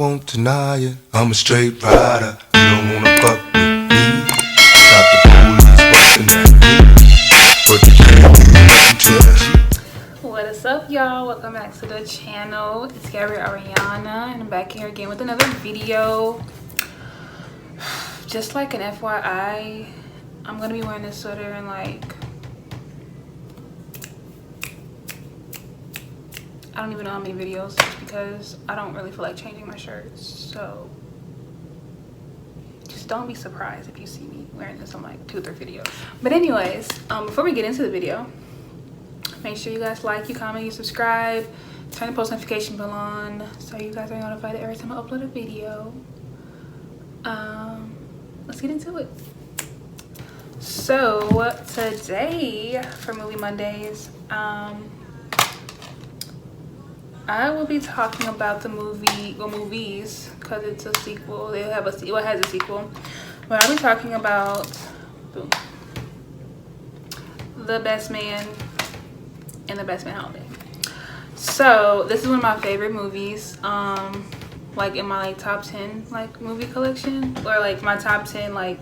Won't deny it, I'm a straight rider. You don't wanna fuck with me. Got the police bustin' at me, but you can't. What is up, y'all? Welcome back to the channel. It's Gabrielle Ariana, and I'm back here again with another video. Just like an FYI, I'm gonna be wearing this sweater in like, I don't even know how many videos, just because I don't really feel like changing my shirts. So just don't be surprised if you see me wearing this on like 2 or 3 videos. But anyways, before we get into the video, make sure you guys like, you comment, you subscribe, turn the post notification bell on so you guys are notified every time I upload a video. Let's get into it. So today for Movie Mondays, I will be talking about the movies, because it's a sequel. It has a sequel. But I'll be talking about The Best Man and The Best Man Holiday. So this is one of my favorite movies. Like in my top 10 like movie collection, or like my top 10 like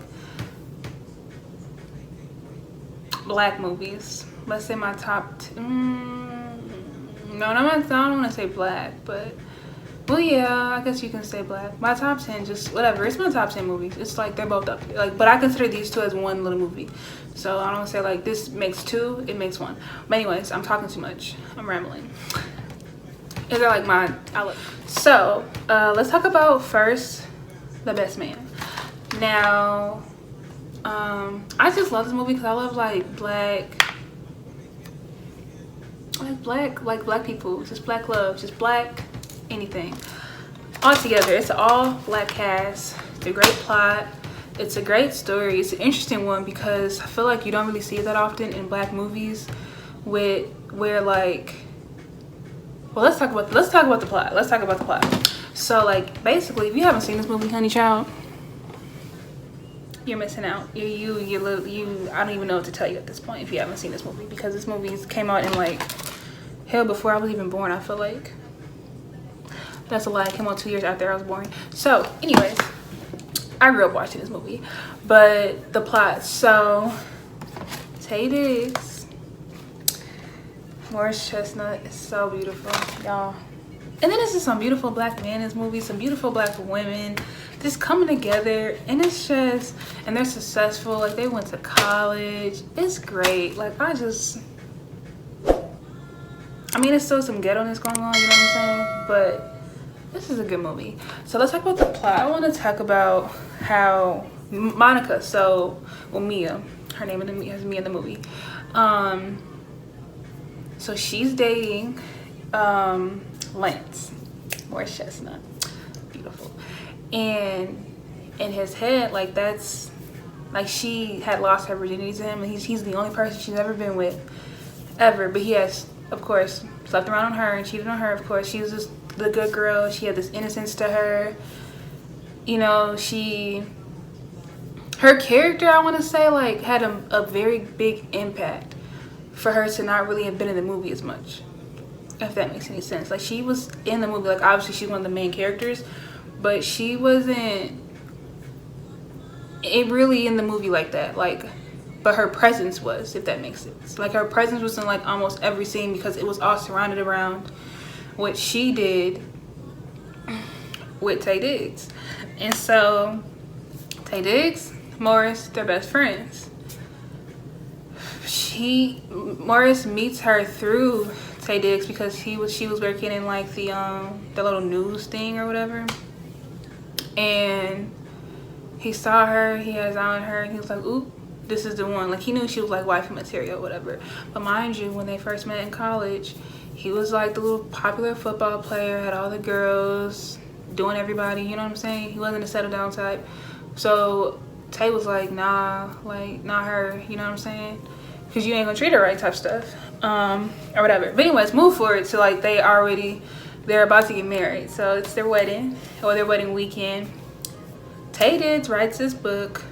black movies. Let's say my top I don't want to say black, but well, yeah, I guess you can say black. My top 10, just whatever. It's my top 10 movies. It's like they're both up there. Like, but I consider these two as one little movie. So I don't say like this makes 2, it makes 1. But anyways, I'm talking too much. I'm rambling. Is that like my outlook? So let's talk about first The Best Man. Now, I just love this movie because I love like black people, just black love, just black anything all together. It's an all black cast. It's a great plot. It's a great story. It's an interesting one because I feel like you don't really see it that often in black movies where like, well, let's talk about the plot. So like basically, if you haven't seen this movie, honey child, you're missing out. You I don't even know what to tell you at this point if you haven't seen this movie, because this movie came out in like hell before I was even born. I feel like that's a lie. It came out 2 years after I was born. So anyways, I grew up watching this movie. But the plot, so TayeDiggs, Morris Chestnut is so beautiful, y'all. And then this is some beautiful black men in this movie, some beautiful black women just coming together, and it's just, and they're successful. Like, they went to college. It's great. Like, I mean, it's still some ghetto-ness going on, you know what I'm saying? But this is a good movie. So let's talk about the plot. I want to talk about how Monica, Mia, her name is Mia in the movie. So she's dating Lance, Morris Chestnut, beautiful. And in his head, like, that's like, she had lost her virginity to him, and he's the only person she's ever been with, ever. But he has, of course, slept around on her and cheated on her. Of course, she was just the good girl. She had this innocence to her. You know, her character, I want to say, like, had a very big impact for her to not really have been in the movie as much, if that makes any sense. Like, she was in the movie, like, obviously she's one of the main characters, but she wasn't really in the movie like that. Like, but her presence was, if that makes sense. Like, her presence was in like almost every scene, because it was all surrounded around what she did with TayeDiggs. And so TayeDiggs, Morris, they're best friends. Morris meets her through TayeDiggs because she was working in like the little news thing or whatever, and he saw her, he has on her, and he was like, "Oop, this is the one." Like, he knew she was like wifey material or whatever. But mind you, when they first met in college, he was like the little popular football player, had all the girls, doing everybody, you know what I'm saying? He wasn't a settle down type. So Tay was like, nah, like, not her, you know what I'm saying? Because you ain't gonna treat her right type stuff, or whatever. But anyways, move forward to like, they're about to get married. So it's their wedding, or their wedding weekend. TayeDiggs writes this book,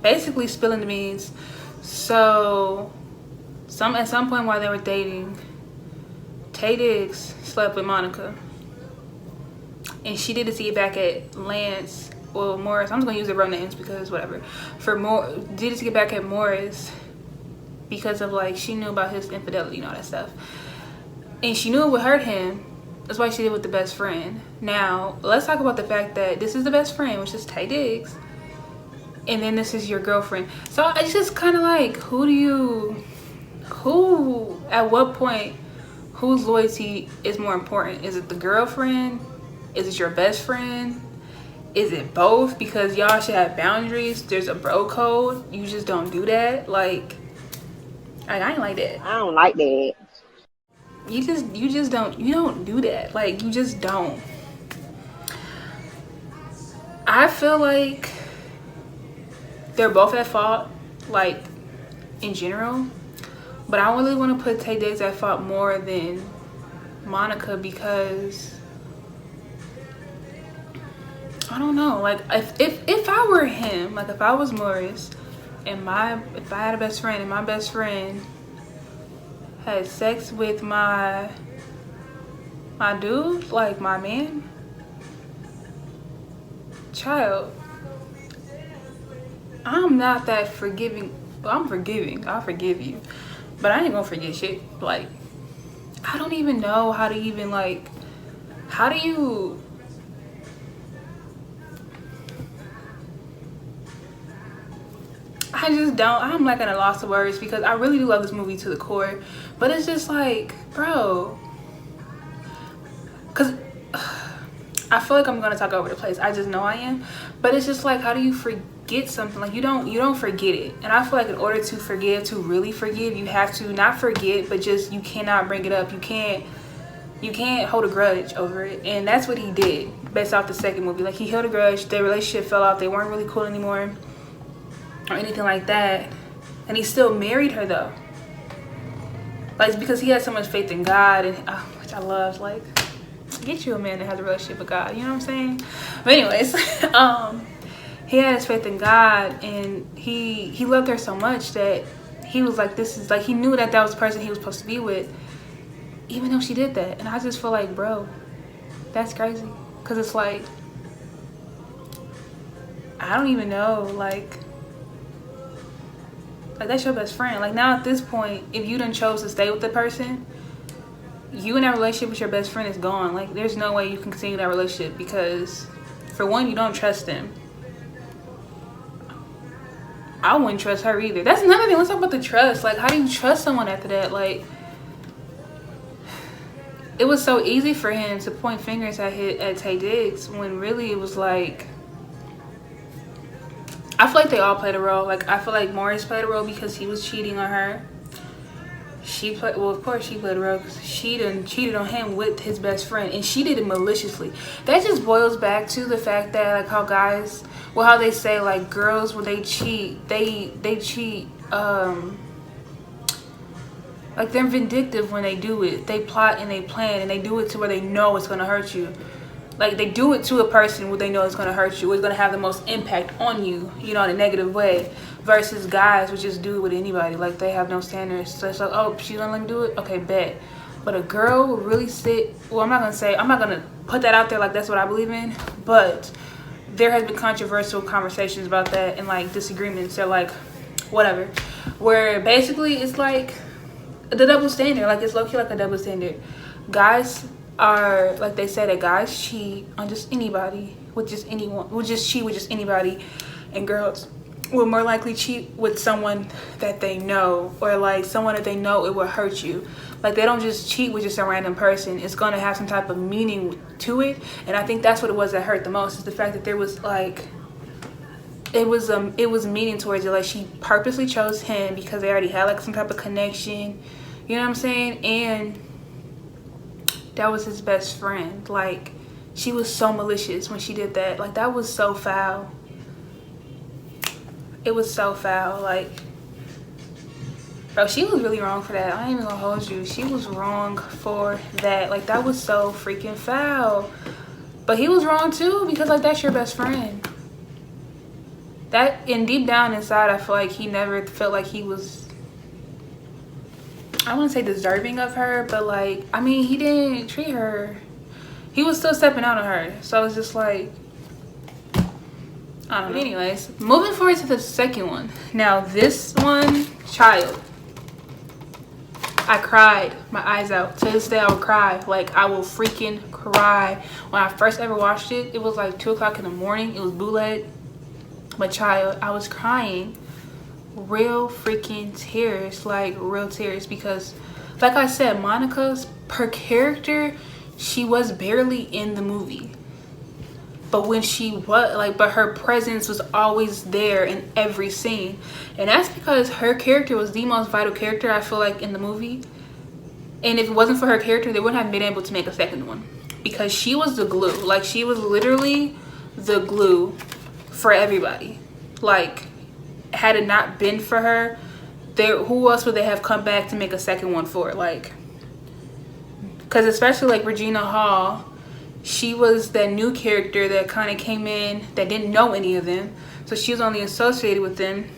basically spilling the beans. So at some point while they were dating, TayeDiggs slept with Monica. and she did see it back at Lance, well, Morris. I'm just gonna use the real names because whatever. Did see it back at Morris because of like she knew about his infidelity and all that stuff, and she knew it would hurt him. That's why she did with the best friend. Now let's talk about the fact that this is the best friend, which is TayeDiggs, and then this is your girlfriend. So it's just kind of like, at what point, whose loyalty is more important? Is it the girlfriend? Is it your best friend? Is it both? Because y'all should have boundaries. There's a bro code. You just don't do that. Like I ain't like that. I don't like that. You don't do that. Like, you just don't. I feel like they're both at fault, like, in general. But I really want to put TayeDiggs at fault more than Monica because I don't know. Like, if I were him, like if I was Morris, and if I had a best friend and my best friend had sex with my dude, like my man, child, I'm not that forgiving. Well, I'm forgiving. I'll forgive you, but I ain't gonna forget shit. Like, I don't even know how to even like. How do you? I just don't. I'm like at a loss of words because I really do love this movie to the core, but it's just like, bro, because I feel like I'm gonna talk over the place. I just know I am, but it's just like, how do you forget something? Like you don't forget it. And I feel like in order to forgive, to really forgive, you have to not forget, but just you cannot bring it up. You can't hold a grudge over it. And that's what he did based off the second movie. Like he held a grudge. Their relationship fell off. They weren't really cool anymore or anything like that, and he still married her though. Like, it's because he had so much faith in God, and which I love. Like, get you a man that has a relationship with God, you know what I'm saying? But anyways, he had his faith in God, and he loved her so much that he was like, this is like, he knew that was the person he was supposed to be with, even though she did that. And I just feel like, bro, that's crazy, because it's like, I don't even know, like that's your best friend. Like, now at this point, if you done chose to stay with the person, you in that relationship with your best friend is gone. Like, there's no way you can continue that relationship because, for one, you don't trust them. I wouldn't trust her either. That's another thing. Let's talk about the trust. Like, how do you trust someone after that? Like, it was so easy for him to point fingers at TayeDiggs when really it was like, I feel like they all played a role. Like, I feel like Morris played a role because he was cheating on her. Well, of course she played a role because she done cheated on him with his best friend, and she did it maliciously. That just boils back to the fact that, like, how guys, well, how they say, like, girls, when they cheat, they cheat, like, they're vindictive when they do it. They plot and they plan, and they do it to where they know it's gonna hurt you. Like, they do it to a person where they know it's going to hurt you. It's going to have the most impact on you, you know, in a negative way. Versus guys would just do it with anybody. Like, they have no standards. So it's like, oh, she's going to let me do it? Okay, bet. But a girl will really sit... Well, I'm not going to put that out there like that's what I believe in. But there has been controversial conversations about that and, like, disagreements. They're like, whatever. Where basically it's like the double standard. Like, it's low-key like a double standard. Guys are, like they say, that guys cheat on just anybody, with just anyone, will just cheat with just anybody, and girls will more likely cheat with someone that they know, or like someone that they know it will hurt you. Like, they don't just cheat with just a random person. It's gonna have some type of meaning to it, and I think that's what it was that hurt the most, is the fact that there was like, it was meaning towards it. Like, she purposely chose him because they already had like some type of connection, you know what I'm saying? And that was his best friend. Like, she was so malicious when she did that. Like, that was so foul. It was so foul. Like, bro, she was really wrong for that. I ain't even gonna hold you. She was wrong for that. Like, that was so freaking foul. But he was wrong too, because like, that's your best friend. That, and deep down inside, I feel like he never felt like he was, I wouldn't say deserving of her, but like, I mean, he didn't treat her, he was still stepping out on her. So I was just like, I don't know. But anyways, moving forward to the second one. Now this one, child, I cried my eyes out. To this day I will cry. Like, I will freaking cry. When I first ever watched it, it was like 2 o'clock in the morning. It was bootleg. But child, I was crying real freaking tears, like real tears, because like I said, Monica's, her character, she was barely in the movie. But when she was like, but her presence was always there in every scene. And that's because her character was the most vital character, I feel like, in the movie. And if it wasn't for her character, they wouldn't have been able to make a second one. Because she was the glue. Like, she was literally the glue for everybody. Like, had it not been for her, who else would they have come back to make a second one for? Like, because especially like Regina Hall, she was that new character that kind of came in that didn't know any of them, so she was only associated with them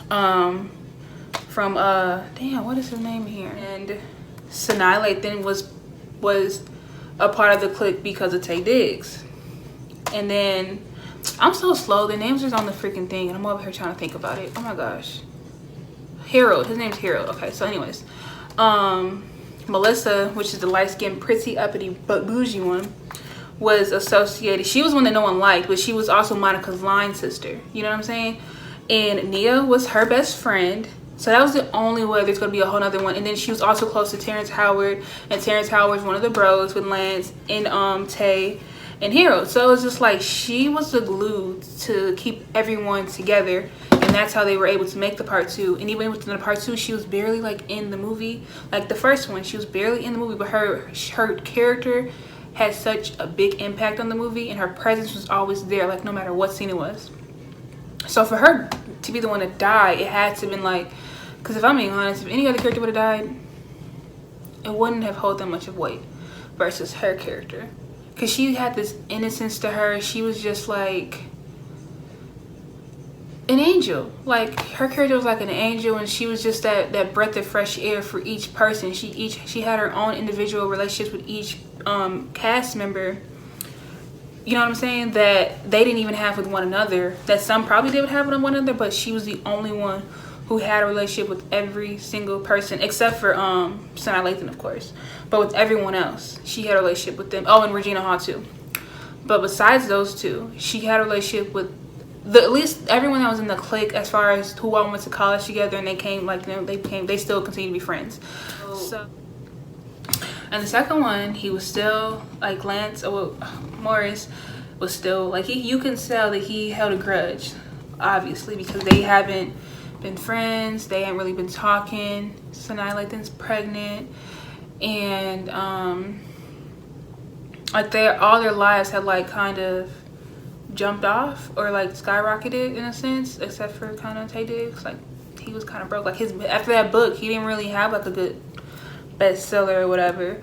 from damn, what is his name here? And Sanaa Lathan was a part of the clique because of TayeDiggs. And then I'm so slow, the names are on the freaking thing and I'm over here trying to think about it. Oh my gosh. Harold, his name's Harold. Okay, so anyways, Melissa, which is the light-skinned, pretty, uppity, but bougie one, was associated. She was one that no one liked, but she was also Monica's line sister. You know what I'm saying? And Nia was her best friend. So that was the only way there's going to be a whole nother one. And then she was also close to Terrence Howard. And Terrence Howard's one of the bros with Lance and Tay and Harold. So it was just like, she was the glue to keep everyone together. And that's how they were able to make the part 2. And even within the part 2, she was barely like in the movie. Like the first one, she was barely in the movie, but her character had such a big impact on the movie, and her presence was always there, like no matter what scene it was. So for her to be the one to die, it had to have been like, because if I'm being honest, if any other character would have died, it wouldn't have held that much of weight versus her character. Because she had this innocence to her. She was just like an angel. Like, her character was like an angel, and she was just that breath of fresh air for each person. She had her own individual relationships with each cast member, you know what I'm saying, that they didn't even have with one another, that some probably did have with one another, but she was the only one who had a relationship with every single person except for Sanaa Lathan, of course, but with everyone else she had a relationship with them. Oh, and Regina Hall too. But besides those two, she had a relationship with at least everyone that was in the clique, as far as who all went to college together, and they came, like, they still continue to be friends. So, and the second one, he was still like Lance, or Morris was still like, you can tell that he held a grudge, obviously, because they haven't been friends, they haven't really been talking. Sanaa Lathan's pregnant, and like all their lives had like kind of jumped off or like skyrocketed in a sense, except for kind of TayeDiggs. Like, he was kind of broke. Like, after that book, he didn't really have like a good bestseller or whatever.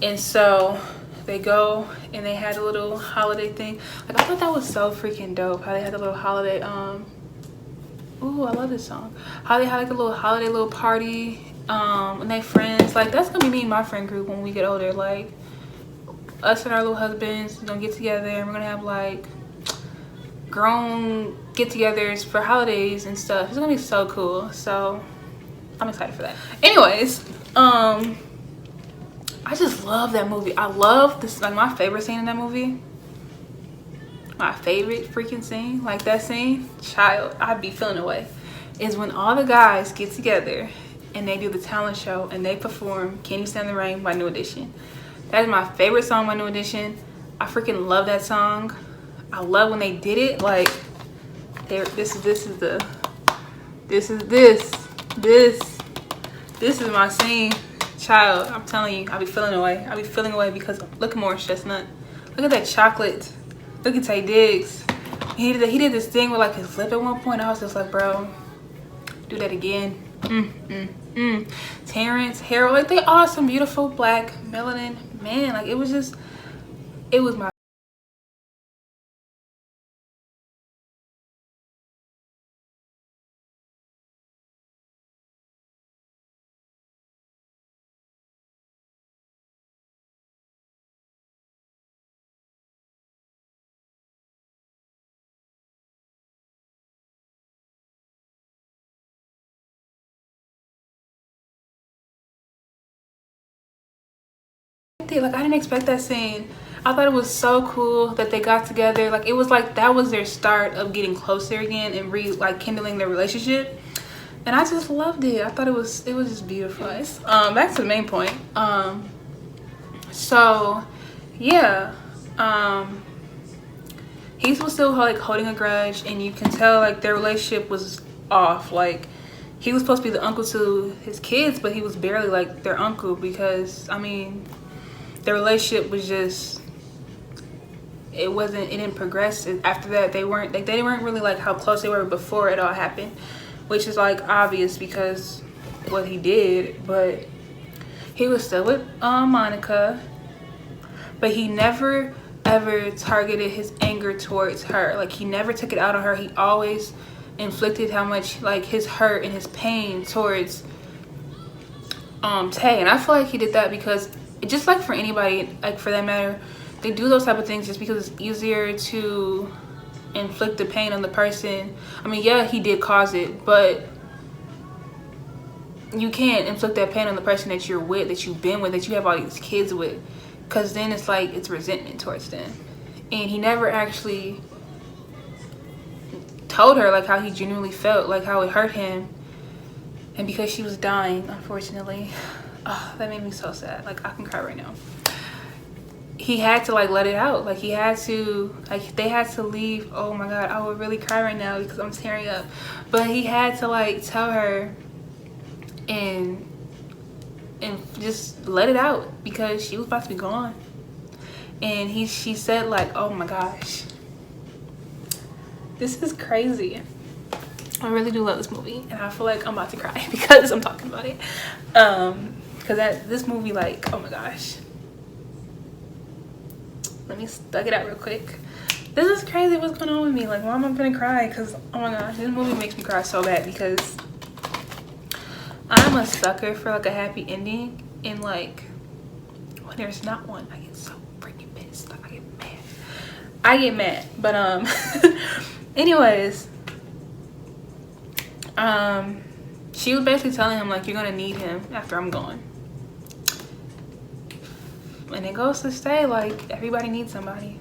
And so they go and they had a little holiday thing. Like, I thought that was so freaking dope how they had a little holiday ooh, I love this song. How they had like a little holiday little party and they friends. Like, that's gonna be me and my friend group when we get older. Like, us and our little husbands gonna get together and we're gonna have like grown get-togethers for holidays and stuff. It's gonna be so cool. So I'm excited for that. Anyways, I just love that movie. I love this. Like, my favorite scene in that movie, my favorite freaking scene, like that scene, child, I'd be feeling away, is when all the guys get together and they do the talent show and they perform Can You Stand the Rain by New Edition. That is my favorite song by New Edition. I freaking love that song. I love when they did it. Like, this is my scene, child. I'm telling you, I be feeling away. I be feeling away because look at Morris Chestnut. Look at that chocolate. Look at TayeDiggs. He did this thing with like his lip at one point. I was just like, bro, do that again. Terrence, Harold, like, they all some beautiful black melanin men. Like, it was my expect it. Like, I didn't expect that scene. I thought it was so cool that they got together. Like, it was like that was their start of getting closer again and kindling their relationship. And I just loved it. I thought it was just beautiful. Back to the main point. So yeah, he was still like holding a grudge, and you can tell like their relationship was off. Like, he was supposed to be the uncle to his kids, but he was barely like their uncle, because I mean, their relationship was just, it didn't progress after that. They weren't really like how close they were before it all happened, which is like obvious because what he did. But he was still with Monica, but he never ever targeted his anger towards her. Like, he never took it out on her. He always inflicted how much like his hurt and his pain towards Tay. And I feel like he did that because, just like for anybody, like for that matter, they do those type of things just because it's easier to inflict the pain on the person. I mean, yeah, he did cause it, but you can't inflict that pain on the person that you're with, that you've been with, that you have all these kids with, because then it's like it's resentment towards them. And he never actually told her like how he genuinely felt, like how it hurt him. And because she was dying, unfortunately, that made me so sad. Like, I can cry right now. He had to like let it out. Like, he had to, like, they had to leave. Oh my god, I would really cry right now because I'm tearing up. But he had to like tell her and just let it out, because she was about to be gone. And she said like, oh my gosh, this is crazy. I really do love this movie, and I feel like I'm about to cry because I'm talking about it. Because this movie, like, oh my gosh. Let me thug it out real quick. This is crazy. What's going on with me? Like, why am I gonna cry? Because, oh my gosh, this movie makes me cry so bad, because I'm a sucker for like a happy ending, and like when there's not one, I get so freaking pissed. Like, I get mad. But anyways, she was basically telling him like, you're gonna need him after I'm gone. And it goes to say, like, everybody needs somebody.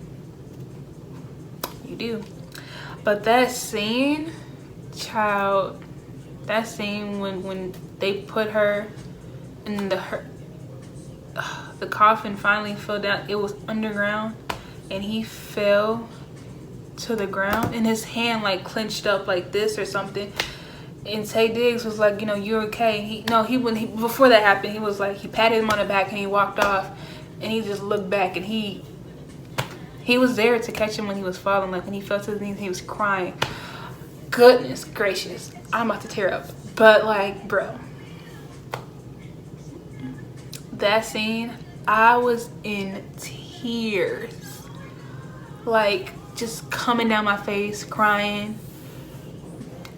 You do. But that scene, child, that scene when they put her in the coffin finally fell down. It was underground, and he fell to the ground, and his hand like clenched up like this or something. And TayeDiggs was like, you know, you're okay. Before that happened, he was like, he patted him on the back and he walked off. And he just looked back, and he was there to catch him when he was falling. Like, when he fell to his knees, he was crying. Goodness gracious, I'm about to tear up. But like, bro, that scene, I was in tears, like just coming down my face, crying.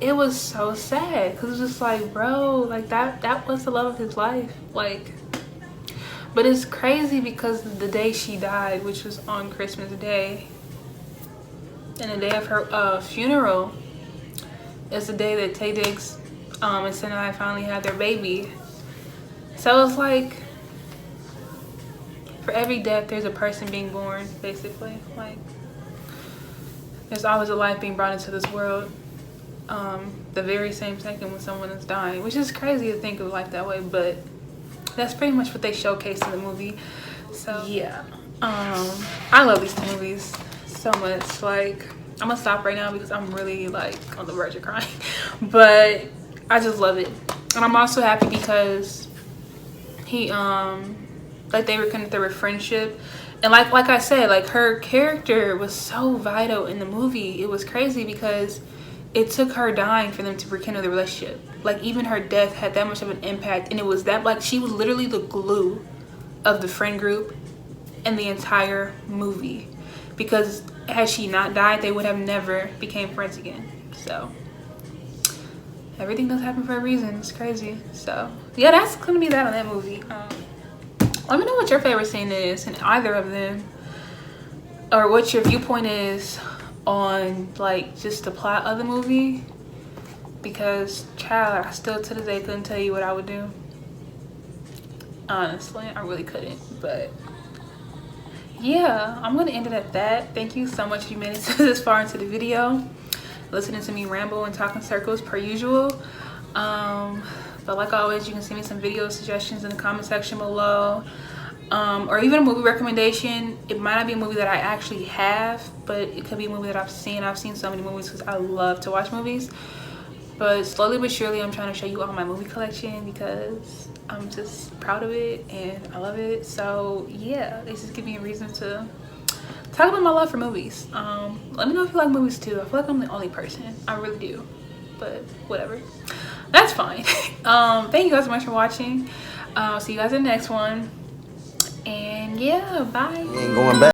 It was so sad, because it was just like, bro, like that was the love of his life. Like, but it's crazy because the day she died, which was on Christmas Day, and the day of her funeral, is the day that TayeDiggs and Sinai finally had their baby. So it's like, for every death, there's a person being born, basically. Like, there's always a life being brought into this world. The very same second when someone is dying, which is crazy to think of life that way, but that's pretty much what they showcased in the movie. So yeah, I love these two movies so much. Like, I'm gonna stop right now because I'm really like on the verge of crying, but I just love it. And I'm also happy because he like they rekindled their friendship. And like I said, like, her character was so vital in the movie. It was crazy because it took her dying for them to rekindle the relationship. Like, even her death had that much of an impact, and it was that, like, she was literally the glue of the friend group and the entire movie. Because had she not died, they would have never became friends again. So everything does happen for a reason. It's crazy. So yeah, that's gonna be that on that movie. Let me know what your favorite scene is in either of them, or what your viewpoint is on like just the plot of the movie, because child, I still to this day couldn't tell you what I would do. Honestly, I really couldn't. But yeah, I'm gonna end it at that. Thank you so much if you made it this far into the video, listening to me ramble and talk in circles per usual. But like always, you can send me some video suggestions in the comment section below, or even a movie recommendation. It might not be a movie that I actually have, but it could be a movie that I've seen. I've seen so many movies because I love to watch movies. But slowly but surely, I'm trying to show you all my movie collection because I'm just proud of it and I love it. So yeah, this is giving me a reason to talk about my love for movies. Let me know if you like movies too. I feel like I'm the only person. I really do, but whatever, that's fine. Thank you guys so much for watching. See you guys in the next one, and yeah, bye. Ain't going back.